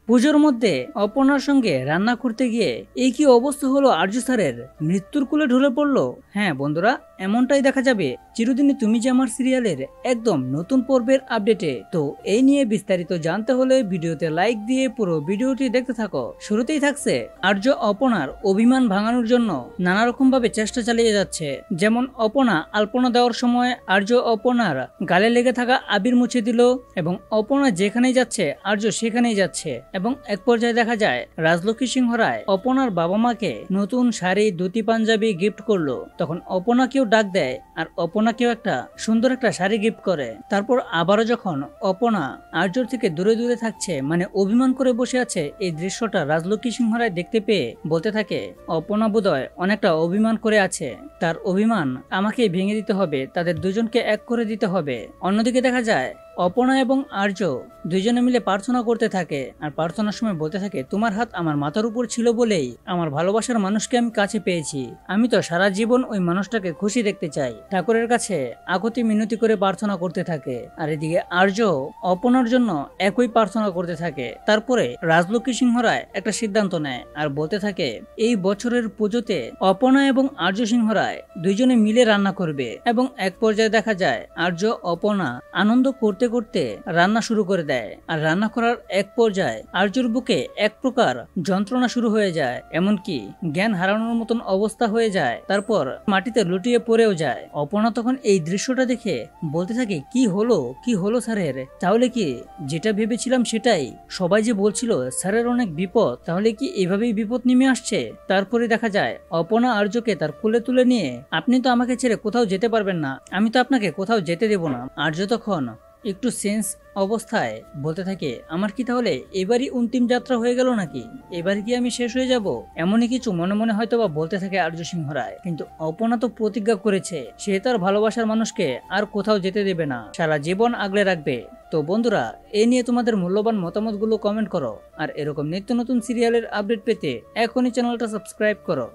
পুজোর মধ্যে অপর্ণার সঙ্গে রান্না করতে গিয়ে এই কি অবস্থা হলো আরজু স্যারের, মৃত্যুর কোলে ঢলে পড়লো। হ্যাঁ বন্ধুরা, এমনটাই দেখা যাবে চিরদিনই তুমি যে আমার সিরিয়ালের একদম নতুন পর্বের আপডেটে। তো এই নিয়ে বিস্তারিত জানতে হলে ভিডিওতে লাইক দিয়ে পুরো ভিডিওটি দেখতে থাকো। শুরুতেই থাকছে আর্য অপনার অভিমান ভাঙানোর জন্য নানা রকম ভাবে চেষ্টা চালিয়ে যাচ্ছে। যেমন অপনা আলপনা দেওয়ার সময় আর্য অপনার গালে লেগে থাকা আবির মুছে দিল এবং অপনা যেখানেই যাচ্ছে আর্য সেখানেই যাচ্ছে। এবং এক পর্যায়ে দেখা যায় রাজলক্ষ্মী সিংহ রায় অপনার বাবা মাকে নতুন শাড়ি ধুতি পাঞ্জাবি গিফট করলো। তখন অপনাকেও ডাক দেয় আর অপনাকেও একটা সুন্দর একটা শাড়ি গিফট করে। তারপর আবারও যখন অপনা আর্যর থেকে দূরে দূরে থাকছে, মানে অভিমান করে বসে আছে, এই দৃশ্যটা রাজলক্ষ্মী সিংহ রায় দেখতে পেয়ে বলতে থাকে অপনা বোধহয় অনেকটা অভিমান করে আছে, তার অভিমান আমাকে ভেঙে দিতে হবে, তাদের দুজনকে এক করে দিতে হবে। অন্যদিকে দেখা যায় অপনা এবং আর্য দুইজনে মিলে প্রার্থনা করতে থাকে আর প্রার্থনার সময় বলতে থাকে তোমার হাত আমার মাথার উপর ছিল বলেই আমার ভালোবাসার মানুষকে আমি কাছে পেয়েছি, আমি তো সারা জীবন ওই মানুষটাকে খুশি দেখতে চাই। ঠাকুরের কাছে আকুতি মিনতি করে প্রার্থনা করতে থাকে আর এদিকে আর্য অপনার জন্য একই প্রার্থনা করতে থাকে। তারপরে রাজলক্ষ্মী সিংহ রায় একটা সিদ্ধান্ত নেয় আর বলতে থাকে এই বছরের পুজোতে অপনা এবং আর্য সিংহ রায় দুইজনে মিলে রান্না করবে। এবং এক পর্যায়ে দেখা যায় আর্য অপনা আনন্দ করতে করতে রান্না শুরু করে দেয় আর রান্না করার এক পর্যায়ে আর্যর বুকে এক প্রকার যন্ত্রণা শুরু হয়ে যায়, এমনকি জ্ঞান হারানোর মতন অবস্থা হয়ে যায়। তারপর মাটিতে লুটিয়ে পড়েও যায়। অপর্ণা তখন এই দৃশ্যটা দেখে বলতে থাকে কি হলো স্যারের, তাহলে কি যেটা ভেবেছিলাম সেটাই, সবাই যে বলছিল স্যারের অনেক বিপদ, তাহলে কি এভাবেই বিপদ নেমে আসছে। তারপরে দেখা যায় অপর্ণা আর্যকে তার কোলে তুলে নিয়ে আপনি তো আমাকে ছেড়ে কোথাও যেতে পারবেন না, আমি তো আপনাকে কোথাও যেতে দেব না। আর্য তখন একটু সেন্স অবস্থায় বলতে থাকে আমার কি তাহলে এবারই অন্তিম যাত্রা হয়ে গেল নাকি, এবার কি আমি শেষ হয়ে যাব, এমনই কিছু মনে মনে হয়তো বা বলতে থাকে আর্য সিংহ রায়। কিন্তু অপনা তো প্রতিজ্ঞা করেছে সে তার ভালোবাসার মানুষকে আর কোথাও যেতে দেবে না, সারা জীবন আগলে রাখবে। তো বন্ধুরা, এ নিয়ে তোমাদের মূল্যবান মতামতগুলো কমেন্ট করো আর এরকম নিত্য নতুন সিরিয়ালের আপডেট পেতে এখনই চ্যানেলটা সাবস্ক্রাইব করো।